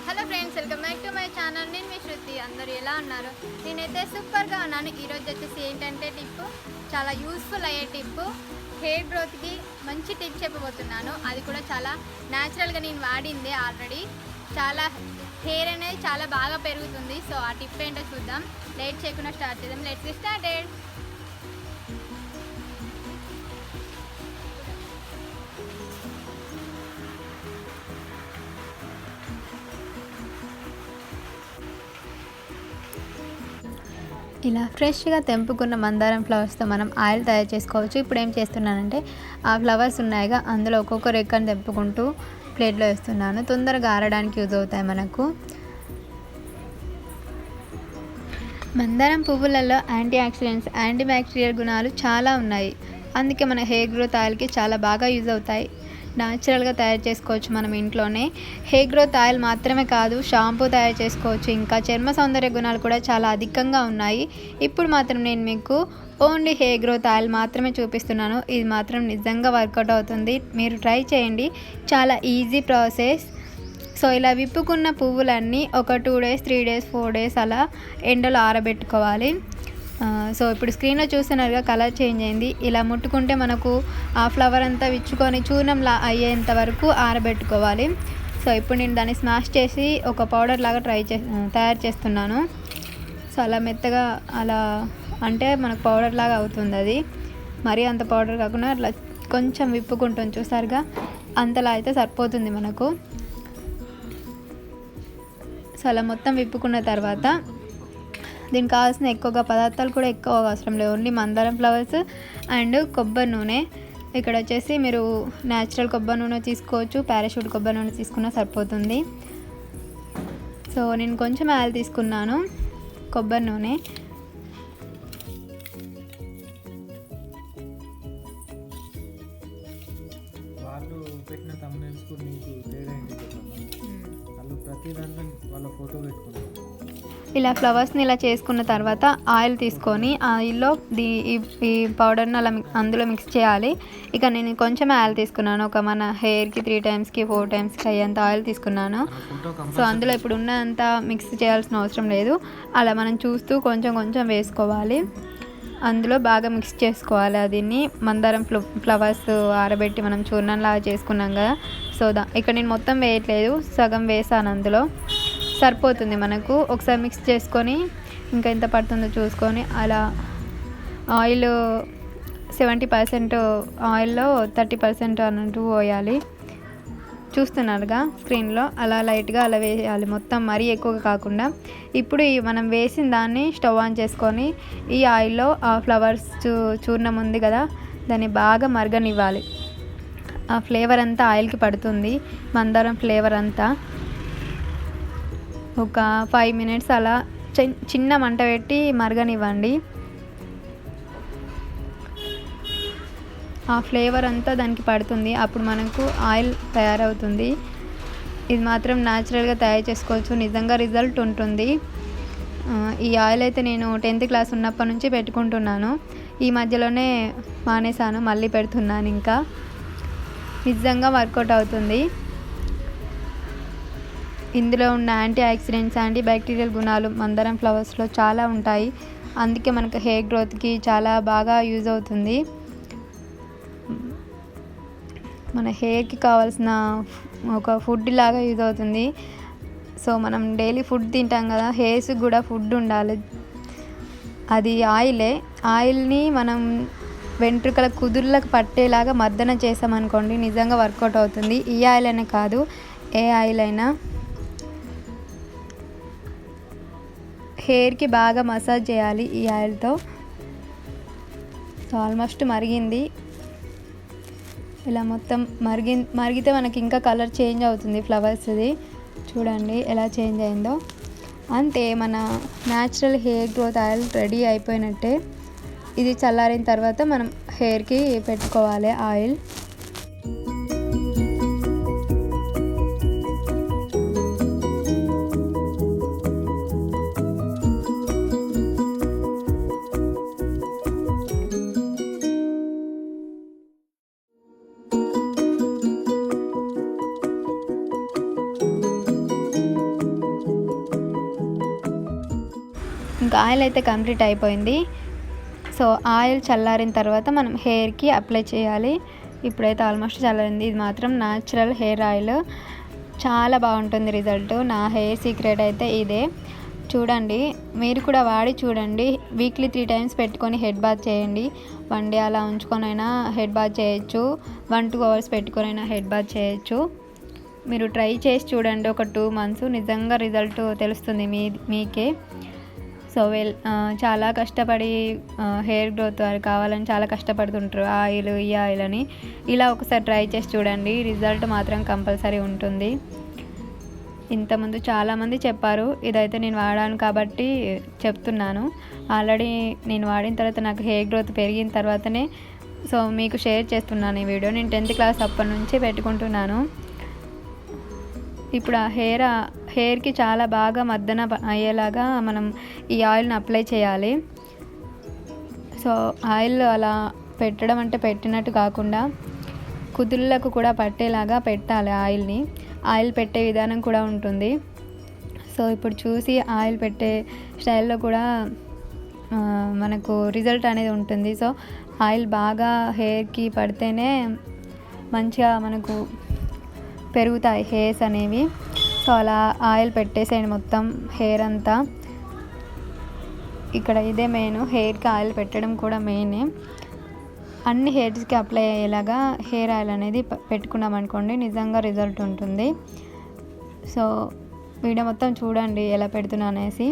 Hello friends, welcome back to my channel. నేను మీ శృతి. అందరూ ఎలా ఉన్నారు? నేనైతే సూపర్గా ఉన్నాను. ఈరోజు వచ్చేసి ఏంటంటే చాలా యూస్ఫుల్ అయ్యే హెయిర్ గ్రోత్కి మంచి టిప్ చెప్పబోతున్నాను. అది కూడా చాలా న్యాచురల్గా నేను వాడిందే ఆల్రెడీ. చాలా హెయిర్ అనేది చాలా బాగా పెరుగుతుంది. సో ఆ టిప్ ఏంటో చూద్దాం. లేట్ చేయకుండా స్టార్ట్ చేద్దాం. Let's get started. ఇలా ఫ్రెష్గా తెంపుకున్న మందారం ఫ్లవర్స్తో మనం ఆయిల్ తయారు చేసుకోవచ్చు. ఇప్పుడు ఏం చేస్తున్నానంటే ఆ ఫ్లవర్స్ ఉన్నాయిగా, అందులో ఒక్కొక్క రెక్కను తెంపుకుంటూ ప్లేట్లో వేస్తున్నాను. తొందరగా ఆరడానికి యూజ్ అవుతాయి మనకు. మందారం పువ్వులలో యాంటీ ఆక్సిడెంట్స్, యాంటీ బ్యాక్టీరియల్ గుణాలు చాలా ఉన్నాయి. అందుకే మన హెయిర్ గ్రోత్ ఆయిల్కి చాలా బాగా యూజ్ అవుతాయి. న్యాచురల్గా తయారు చేసుకోవచ్చు మనం ఇంట్లోనే. హెయిర్ గ్రోత్ ఆయిల్ మాత్రమే కాదు, షాంపూ తయారు చేసుకోవచ్చు. ఇంకా చర్మ సౌందర్య గుణాలు కూడా చాలా అధికంగా ఉన్నాయి. ఇప్పుడు మాత్రం నేను మీకు ఓన్లీ హెయిర్ గ్రోత్ ఆయిల్ మాత్రమే చూపిస్తున్నాను. ఇది మాత్రం నిజంగా వర్కౌట్ అవుతుంది. మీరు ట్రై చేయండి. చాలా ఈజీ ప్రాసెస్. సో ఇలా విప్పుకున్న పువ్వులన్నీ ఒక 2 days 3 days 4 days అలా ఎండలో ఆరబెట్టుకోవాలి. సో ఇప్పుడు స్క్రీన్లో చూస్తున్నారుగా, కలర్ చేంజ్ అయింది. ఇలా ముట్టుకుంటే మనకు ఆ ఫ్లవర్ అంతా విచ్చుకొని చూర్ణంలా అయ్యేంత వరకు ఆరబెట్టుకోవాలి. సో ఇప్పుడు నేను దాన్ని స్మాష్ చేసి ఒక పౌడర్ లాగా తయారు చేస్తున్నాను. సో అలా మెత్తగా అలా అంటే మనకు పౌడర్ లాగా అవుతుంది. అది మరీ అంత పౌడర్ కాకుండా అట్లా కొంచెం విప్పుకుంటాం, చూసారుగా, అంతలా అయితే సరిపోతుంది మనకు. సో అలా మొత్తం విప్పుకున్న తర్వాత దీనికి కావాల్సిన ఎక్కువగా పదార్థాలు కూడా ఎక్కువ అవసరం లేవు. ఓన్లీ మందారం ఫ్లవర్స్ అండ్ కొబ్బరి నూనె. ఇక్కడ వచ్చేసి మీరు న్యాచురల్ కొబ్బరి నూనె తీసుకోవచ్చు, పారాషూట్ కొబ్బరి నూనె తీసుకున్నా సరిపోతుంది. సో నేను కొంచెం ఆయిల్ తీసుకున్నాను, కొబ్బరి నూనె. వాళ్ళు పెట్టిన thumbnails కు నీకు తేడా ఏంటి చెప్పండి. వాళ్ళు ప్రతి దాంట్లో వాళ్ళ ఫోటో పెట్టుకుంటారు. ఇలా ఫ్లవర్స్ని ఇలా చేసుకున్న తర్వాత ఆయిల్ తీసుకొని ఆయిల్లో ఈ పౌడర్ని అలా అందులో మిక్స్ చేయాలి. ఇక నేను కొంచెం ఆయిల్ తీసుకున్నాను. ఒక మన హెయిర్కి 3 times 4 times అయ్యేంత ఆయిల్ తీసుకున్నాను. సో అందులో ఇప్పుడు ఉన్నంత మిక్స్ చేయాల్సిన అవసరం లేదు. అలా మనం చూస్తూ కొంచెం కొంచెం వేసుకోవాలి. అందులో బాగా మిక్స్ చేసుకోవాలి. దీన్ని మందారం ఫ్లవర్స్ ఆరబెట్టి మనం చూర్ణంలాగా చేసుకున్నాం కదా. సో ఇక్కడ నేను మొత్తం వేయట్లేదు, సగం వేసాను. అందులో సరిపోతుంది మనకు. ఒకసారి మిక్స్ చేసుకొని ఇంకా ఎంత పడుతుందో చూసుకొని అలా ఆయిల్ 70% ఆయిల్లో 30% అన్నట్టు పోయాలి. చూస్తున్నారుగా స్క్రీన్లో, అలా లైట్గా అలా వేయాలి, మొత్తం మరీ ఎక్కువగా కాకుండా. ఇప్పుడు మనం వేసిన దాన్ని స్టవ్ ఆన్ చేసుకొని ఈ ఆయిల్లో ఆ ఫ్లవర్స్ చూర్ణం ఉంది కదా, దాన్ని బాగా మరగనివ్వాలి. ఆ ఫ్లేవర్ అంతా ఆయిల్కి పడుతుంది, మందారం ఫ్లేవర్ అంతా. ఒక 5 minutes అలా చిన్న మంట పెట్టి మరగనివ్వండి. ఆ ఫ్లేవర్ అంతా దానికి పడుతుంది, అప్పుడు మనకు ఆయిల్ తయారవుతుంది. ఇది మాత్రం న్యాచురల్గా తయారు చేసుకోవచ్చు, నిజంగా రిజల్ట్ ఉంటుంది. ఈ ఆయిల్ అయితే నేను 10th class ఉన్నప్పటి నుంచి పెట్టుకుంటున్నాను. ఈ మధ్యలోనే మానేశాను, మళ్ళీ పెడుతున్నాను. ఇంకా నిజంగా వర్కౌట్ అవుతుంది. ఇందులో ఉన్న యాంటీ ఆక్సిడెంట్స్, యాంటీ బ్యాక్టీరియల్ గుణాలు మందారం ఫ్లవర్స్లో చాలా ఉంటాయి. అందుకే మనకు హెయిర్ గ్రోత్కి చాలా బాగా యూజ్ అవుతుంది. మన హెయిర్కి కావాల్సిన ఒక ఫుడ్ లాగా యూజ్ అవుతుంది. సో మనం డైలీ ఫుడ్ తింటాం కదా, హెయిర్స్కి కూడా ఫుడ్ ఉండాలి. అది ఆయిలే. ఆయిల్ని మనం వెంట్రుకల కుదుర్లకు పట్టేలాగా మర్దన చేసామనుకోండి, నిజంగా వర్కౌట్ అవుతుంది. ఈ ఆయిల్ అయినా కాదు, ఏ ఆయిల్ అయినా. హెయిర్కి బాగా మసాజ్ చేయాలి ఈ ఆయిల్తో. సో ఆల్మోస్ట్ మరిగింది. ఇలా మొత్తం మరిగితే మనకి ఇంకా కలర్ చేంజ్ అవుతుంది ఫ్లవర్స్ది. చూడండి ఎలా చేంజ్ అయిందో. అంతే, మన natural hair growth oil ready అయిపోయినట్టే. ఇది చల్లారిన తర్వాత మనం హెయిర్కి పెట్టుకోవాలి ఆయిల్. ఇంకా ఆయిల్ అయితే కంప్లీట్ అయిపోయింది. సో ఆయిల్ చల్లారిన తర్వాత మనం హెయిర్కి అప్లై చేయాలి. ఇప్పుడైతే ఆల్మోస్ట్ చల్లారింది. ఇది మాత్రం న్యాచురల్ హెయిర్ ఆయిల్, చాలా బాగుంటుంది రిజల్ట్. నా హెయిర్ సీక్రెట్ అయితే ఇదే. చూడండి, మీరు కూడా వాడి చూడండి. వీక్లీ 3 టైమ్స్ పెట్టుకొని హెడ్ బాత్ చేయండి. 1 డే అలా ఉంచుకొనైనా హెడ్ బాత్ చేయొచ్చు, 1-2 అవర్స్ పెట్టుకొనైనా హెడ్ బాత్ చేయొచ్చు. మీరు ట్రై చేసి చూడండి, ఒక 2 మంత్స్ నిజంగా రిజల్ట్ తెలుస్తుంది మీకే. సో చాలా కష్టపడి హెయిర్ గ్రోత్ కావాలని చాలా కష్టపడుతుంటారు, ఆయిల్ ఈ ఆయిల్ అని. ఇలా ఒకసారి ట్రై చేసి చూడండి, రిజల్ట్ మాత్రం కంపల్సరీ ఉంటుంది. ఇంతకుముందు చాలామంది చెప్పారు, ఇదైతే నేను వాడాను కాబట్టి చెప్తున్నాను. ఆల్రెడీ నేను వాడిన తర్వాత నాకు హెయిర్ గ్రోత్ పెరిగిన తర్వాతనే సో మీకు షేర్ చేస్తున్నాను ఈ వీడియో. నేను 10th క్లాస్ అప్పటి నుంచి పెట్టుకుంటున్నాను. ఇప్పుడు ఆ హెయిర్కి చాలా బాగా మద్దన అయ్యేలాగా మనం ఈ ఆయిల్ని అప్లై చేయాలి. సో ఆయిల్ అలా పెట్టడం అంటే పెట్టినట్టు కాకుండా కుదుళ్ళకు కూడా పట్టేలాగా పెట్టాలి ఆయిల్ని. ఆయిల్ పెట్టే విధానం కూడా ఉంటుంది. సో ఇప్పుడు చూసి ఆయిల్ పెట్టే స్టైల్లో కూడా మనకు రిజల్ట్ అనేది ఉంటుంది. సో ఆయిల్ బాగా హెయిర్కి పడితేనే మంచిగా మనకు పెరుగుతాయి హెయిర్స్ అనేవి. సో అలా ఆయిల్ పెట్టేసేయండి మొత్తం హెయిర్ అంతా. ఇక్కడ ఇదే మెయిన్, హెయిర్కి ఆయిల్ పెట్టడం కూడా మెయినే. అన్ని హెయిర్స్కి అప్లై అయ్యేలాగా హెయిర్ ఆయిల్ అనేది పెట్టుకున్నాం అనుకోండి, నిజంగా రిజల్ట్ ఉంటుంది. సో వీడియో మొత్తం చూడండి ఎలా పెడుతున్నా అనేసి.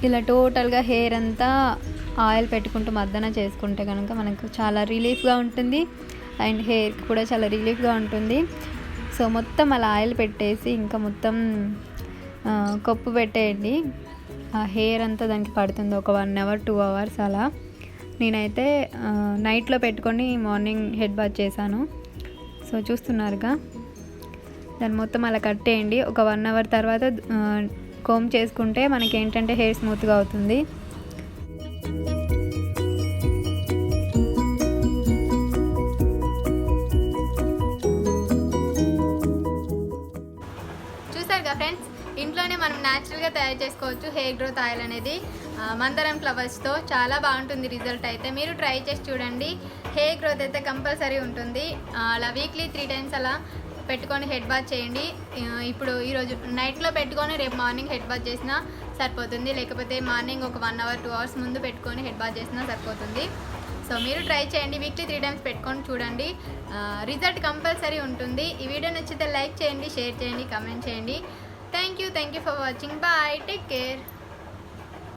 ఇలా టోటల్గా హెయిర్ అంతా ఆయిల్ పెట్టుకుంటూ మద్దన చేసుకుంటే కనుక మనకు చాలా రిలీఫ్గా ఉంటుంది అండ్ హెయిర్కి కూడా చాలా రిలీఫ్గా ఉంటుంది. సో మొత్తం అలా ఆయిల్ పెట్టేసి ఇంకా మొత్తం కొప్పు పెట్టేయండి. ఆ హెయిర్ అంతా దానికి పడుతుంది ఒక 1 అవర్ 2 అవర్స్ అలా. నేనైతే నైట్లో పెట్టుకొని మార్నింగ్ హెడ్ బాత్ చేశాను. సో చూస్తున్నారుగా, దాన్ని మొత్తం అలా కట్టేయండి. ఒక 1 అవర్ తర్వాత కోమ్ చేసుకుంటే మనకి ఏంటంటే హెయిర్ స్మూత్గా అవుతుంది. చూసారుగా ఫ్రెండ్స్, ఇంట్లోనే మనం న్యాచురల్గా తయారు చేసుకోవచ్చు హెయిర్ గ్రోత్ ఆయిల్ అనేది మందారం ఫ్లవర్స్తో. చాలా బాగుంటుంది రిజల్ట్ అయితే. మీరు ట్రై చేసి చూడండి. హెయిర్ గ్రోత్ అయితే కంపల్సరీ ఉంటుంది. అలా వీక్లీ 3 టైమ్స్ అలా పెట్టుకొని హెడ్ బాత్ చేయండి. ఇప్పుడు ఈరోజు నైట్లో పెట్టుకొని రేపు మార్నింగ్ హెడ్ బాత్ చేసినా సరిపోతుంది. లేకపోతే మార్నింగ్ ఒక 1 అవర్ 2 అవర్స్ ముందు పెట్టుకొని హెడ్ బాత్ చేసినా సరిపోతుంది. సో మీరు ట్రై చేయండి. వీక్లీ 3 టైమ్స్ పెట్టుకొని చూడండి. రిజల్ట్ కంపల్సరీ ఉంటుంది. ఈ వీడియో నచ్చితే లైక్ చేయండి, షేర్ చేయండి, కామెంట్ చేయండి. Thank you for watching. Bye, take care.